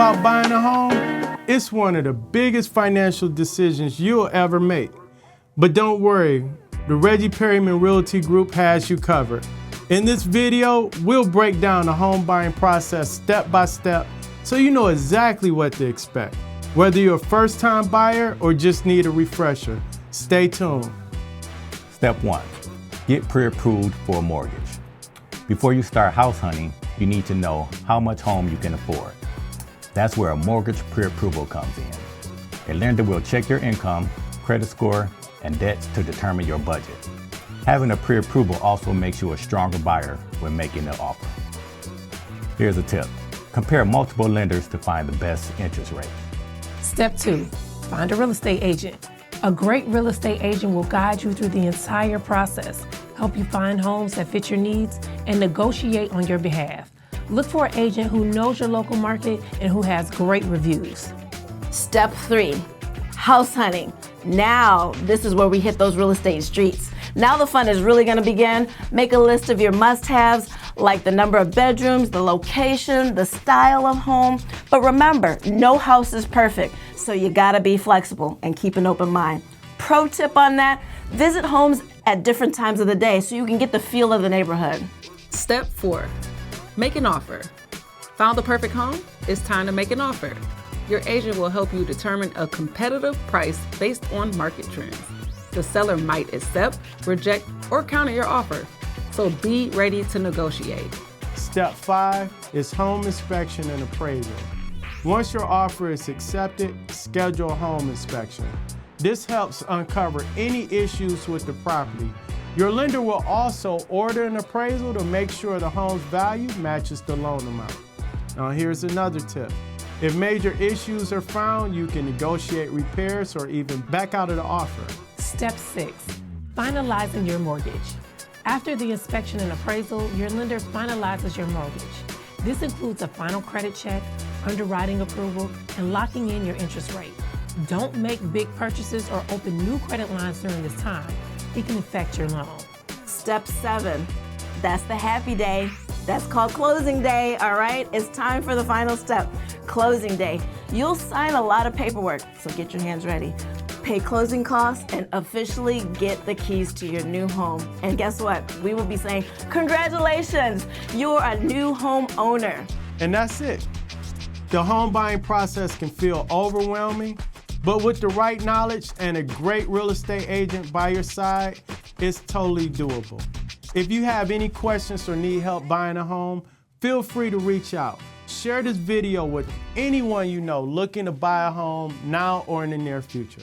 about buying a home? It's one of the biggest financial decisions you'll ever make. But don't worry, the Reggie Perryman Realty Group has you covered. In this video, we'll break down the home buying process step by step so you know exactly what to expect. Whether you're a first-time buyer or just need a refresher, stay tuned. Step 1. Get pre-approved for a mortgage. Before you start house hunting, you need to know how much home you can afford. That's where a mortgage pre-approval comes in. A lender will check your income, credit score, and debts to determine your budget. Having a pre-approval also makes you a stronger buyer when making an offer. Here's a tip. Compare multiple lenders to find the best interest rate. Step 2. Find a real estate agent. A great real estate agent will guide you through the entire process, help you find homes that fit your needs, and negotiate on your behalf. Look for an agent who knows your local market and who has great reviews. Step 3. House hunting. Now, this is where we hit those real estate streets. Now the fun is really going to begin. Make a list of your must-haves, like the number of bedrooms, the location, the style of home. But remember, no house is perfect, so you gotta be flexible and keep an open mind. Pro tip on that, visit homes at different times of the day so you can get the feel of the neighborhood. Step 4, make an offer. Found the perfect home? It's time to make an offer. Your agent will help you determine a competitive price based on market trends. The seller might accept, reject, or counter your offer, so be ready to negotiate. Step 5 is home inspection and appraisal. Once your offer is accepted, schedule a home inspection. This helps uncover any issues with the property. Your lender will also order an appraisal to make sure the home's value matches the loan amount. Now here's another tip. If major issues are found, you can negotiate repairs or even back out of the offer. Step 6. Finalizing your mortgage. After the inspection and appraisal, your lender finalizes your mortgage. This includes a final credit check, underwriting approval, and locking in your interest rate. Don't make big purchases or open new credit lines during this time. It can affect your loan. Step 7, that's the happy day. That's called closing day, all right? It's time for the final step, closing day. You'll sign a lot of paperwork, so get your hands ready. Pay closing costs and officially get the keys to your new home. And guess what? We will be saying, congratulations, you're a new home owner. And that's it. The home buying process can feel overwhelming, but with the right knowledge and a great real estate agent by your side, it's totally doable. If you have any questions or need help buying a home, feel free to reach out. Share this video with anyone you know looking to buy a home now or in the near future.